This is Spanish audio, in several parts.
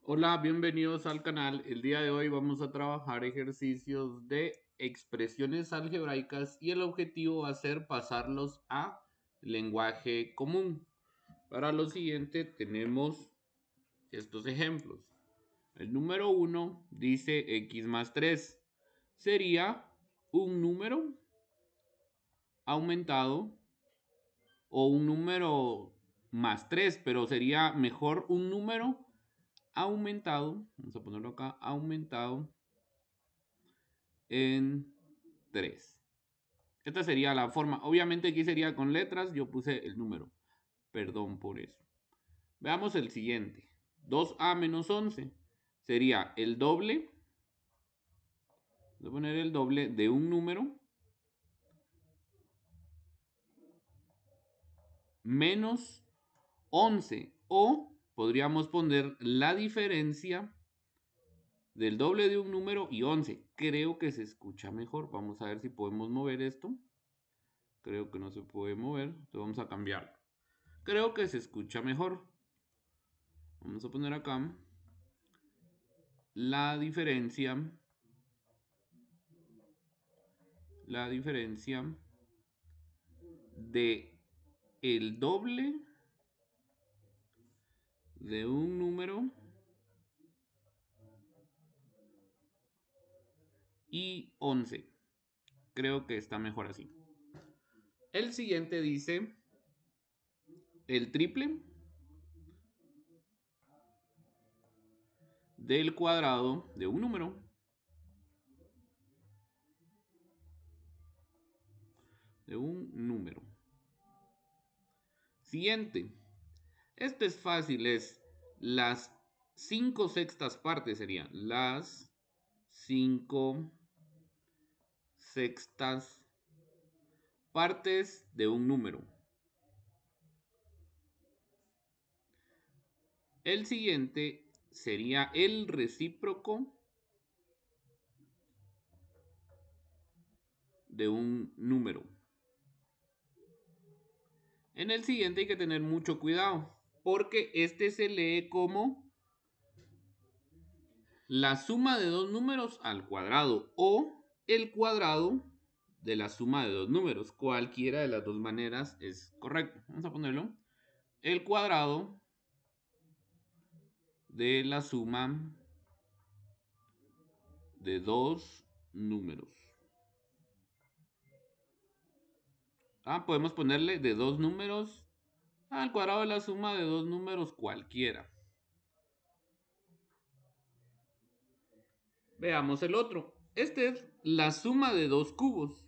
Hola, bienvenidos al canal. El día de hoy vamos a trabajar ejercicios de expresiones algebraicas y el objetivo va a ser pasarlos a lenguaje común. Para lo siguiente tenemos estos ejemplos. El número 1 dice x más 3. Sería un número aumentado o un número más 3, pero sería mejor un número aumentado, vamos a ponerlo acá, aumentado en 3. Esta sería la forma. Obviamente aquí sería con letras, yo puse el número. Perdón por eso. Veamos el siguiente. 2a menos 11 sería el doble. Voy a poner el doble de un número menos 11. O podríamos poner la diferencia del doble de un número y 11. Creo que se escucha mejor. Vamos a ver si podemos mover esto. Creo que no se puede mover. Entonces vamos a cambiarlo. Creo que se escucha mejor. Vamos a poner acá la diferencia de el doble de un número y 11. Creo que está mejor así. El siguiente dice el triple del cuadrado de un número. Siguiente. Este es fácil, es las 5 sextas partes serían las 5 sextas partes de un número. El siguiente sería el recíproco de un número. En el siguiente hay que tener mucho cuidado, porque este se lee como la suma de dos números al cuadrado o el cuadrado de la suma de dos números. Cualquiera de las dos maneras es correcto. Vamos a ponerlo. El cuadrado de la suma de dos números. Podemos ponerle de dos números al cuadrado de la suma de dos números cualquiera. Veamos el otro. Este es la suma de dos cubos.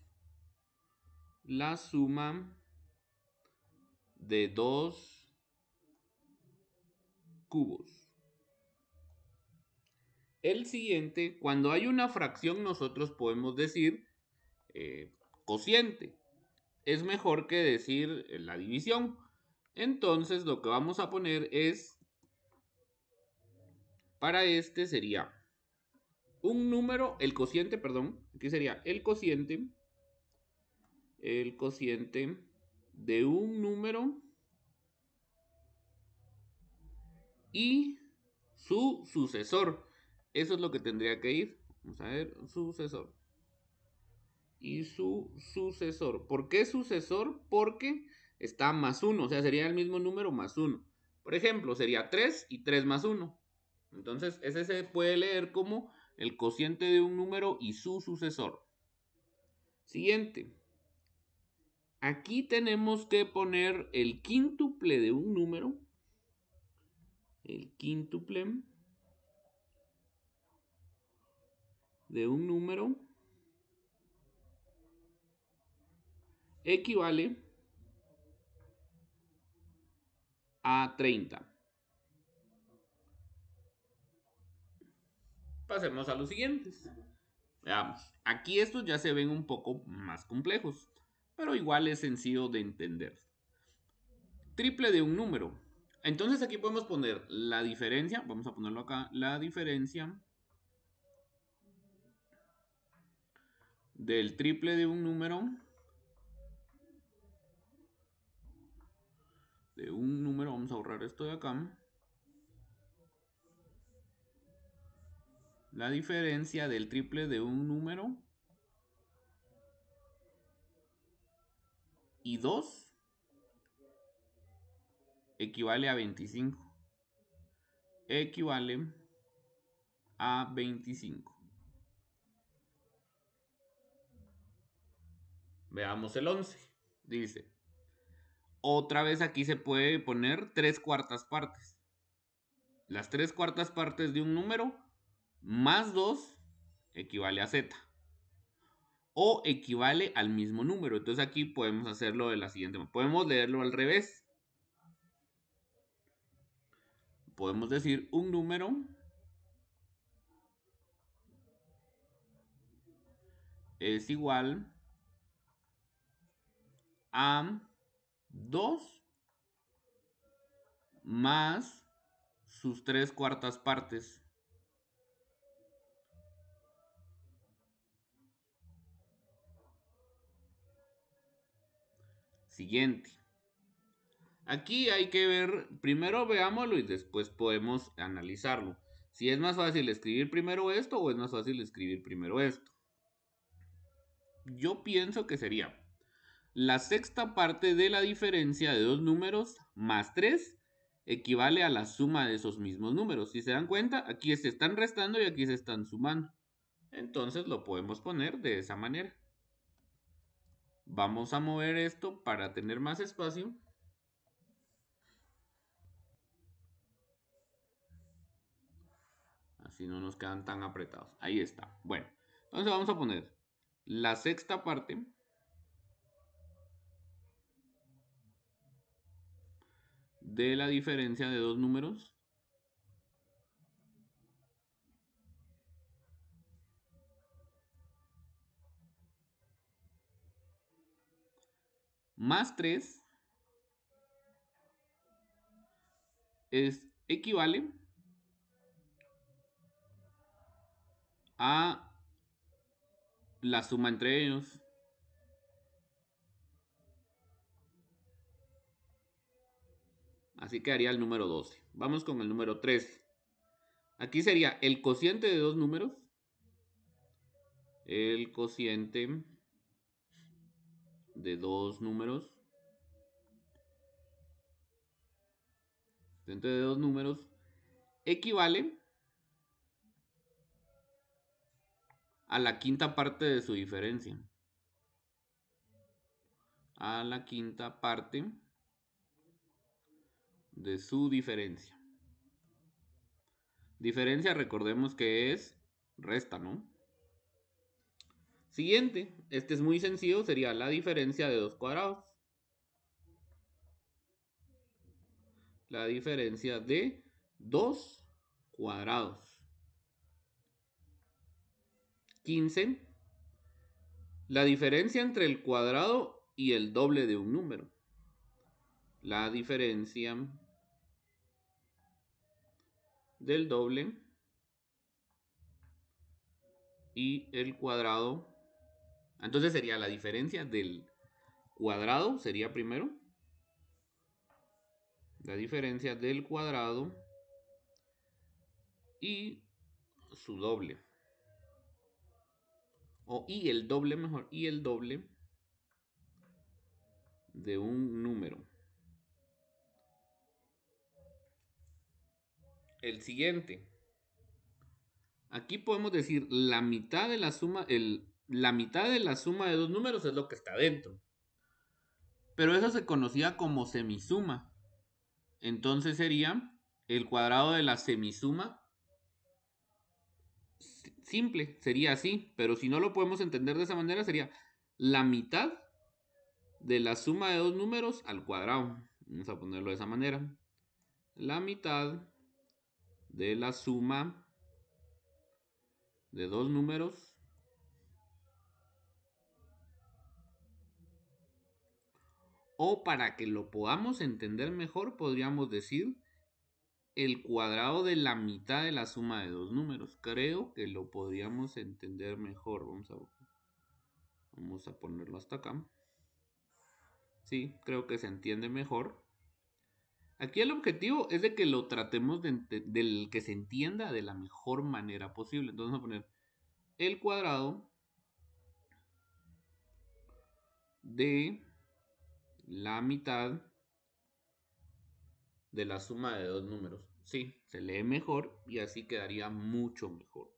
La suma de dos cubos. El siguiente, cuando hay una fracción, nosotros podemos decir cociente. Es mejor que decir la división. Entonces, lo que vamos a poner es, para este sería un número, el cociente, perdón, aquí sería el cociente de un número y su sucesor. Eso es lo que tendría que ir. Vamos a ver, sucesor. Y su sucesor. ¿Por qué sucesor? Porque está más 1, o sea, sería el mismo número más 1. Por ejemplo, sería 3 y 3 más 1. Entonces, ese se puede leer como el cociente de un número y su sucesor. Siguiente. Aquí tenemos que poner el quíntuple de un número. El quíntuple de un número equivale a 30. Pasemos a los siguientes. Veamos, aquí estos ya se ven un poco más complejos, pero igual es sencillo de entender. Triple de un número. Entonces aquí podemos poner la diferencia, vamos a ponerlo acá, la diferencia del triple de un número, vamos a borrar esto de acá, La diferencia del triple de un número y 2 equivale a 25. Equivale a 25. Veamos el 11. Dice, otra vez aquí se puede poner 3/4 partes. Las 3/4 partes de un número más 2 equivale a z. O equivale al mismo número. Entonces aquí podemos hacerlo de la siguiente manera. Podemos leerlo al revés. Podemos decir un número es igual a 2 más sus 3/4 partes. Siguiente. Aquí hay que ver, primero veámoslo y después podemos analizarlo. Si es más fácil escribir primero esto o es más fácil escribir primero esto. Yo pienso que sería la sexta parte de la diferencia de dos números más 3 equivale a la suma de esos mismos números. Si se dan cuenta, aquí se están restando y aquí se están sumando. Entonces lo podemos poner de esa manera. Vamos a mover esto para tener más espacio. Así no nos quedan tan apretados. Ahí está. Bueno, entonces vamos a poner la sexta parte de la diferencia de dos números más 3 equivale a la suma entre ellos. Así quedaría el número 12. Vamos con el número 13. Aquí sería el cociente de dos números. El cociente de dos números. Cociente de dos números equivale a la quinta parte de su diferencia. A la quinta parte de su diferencia. Diferencia, recordemos que es resta, ¿no? Siguiente, este es muy sencillo, sería la diferencia de dos cuadrados. La diferencia de dos cuadrados. 15. La diferencia entre el cuadrado y el doble de un número. La diferencia del doble y el cuadrado. Entonces sería la diferencia del cuadrado, sería primero. La diferencia del cuadrado y su doble. Y el doble mejor. Y el doble de un número. El siguiente. Aquí podemos decir la mitad de la suma. La mitad de la suma de dos números es lo que está dentro. Pero eso se conocía como semisuma. Entonces sería el cuadrado de la semisuma. Simple, sería así. Pero si no lo podemos entender de esa manera, sería la mitad de la suma de dos números al cuadrado. Vamos a ponerlo de esa manera. La mitad de la suma de dos números o para que lo podamos entender mejor podríamos decir el cuadrado de la mitad de la suma de dos números. Creo que lo podríamos entender mejor. Vamos a ponerlo hasta acá. Sí, creo que se entiende mejor. Aquí el objetivo es de que lo tratemos del que se entienda de la mejor manera posible. Entonces vamos a poner el cuadrado de la mitad de la suma de dos números. Sí, se lee mejor y así quedaría mucho mejor.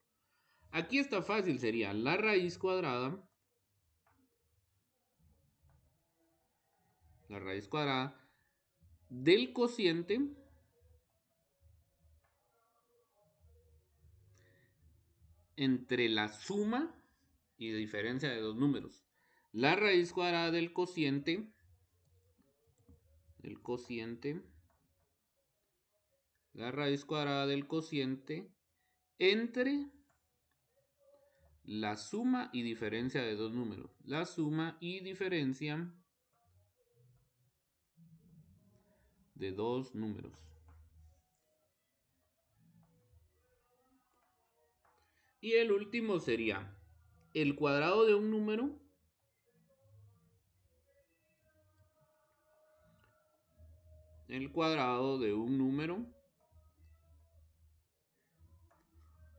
Aquí está fácil, sería la raíz cuadrada del cociente entre la suma y diferencia de dos números. La raíz cuadrada del cociente, la raíz cuadrada del cociente entre la suma y diferencia de dos números. La suma y diferencia de dos números. Y el último sería el cuadrado de un número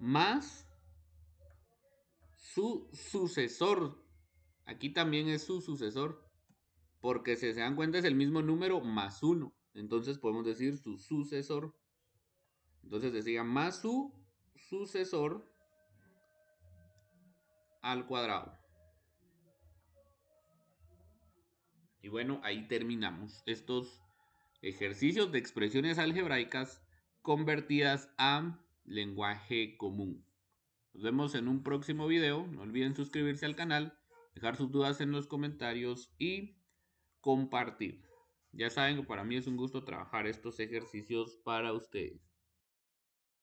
más su sucesor. Aquí también es su sucesor, porque si se dan cuenta es el mismo número más 1. Entonces podemos decir su sucesor. Entonces decía más su sucesor al cuadrado. Y bueno, ahí terminamos estos ejercicios de expresiones algebraicas convertidas a lenguaje común. Nos vemos en un próximo video. No olviden suscribirse al canal, dejar sus dudas en los comentarios y compartir. Ya saben que para mí es un gusto trabajar estos ejercicios para ustedes.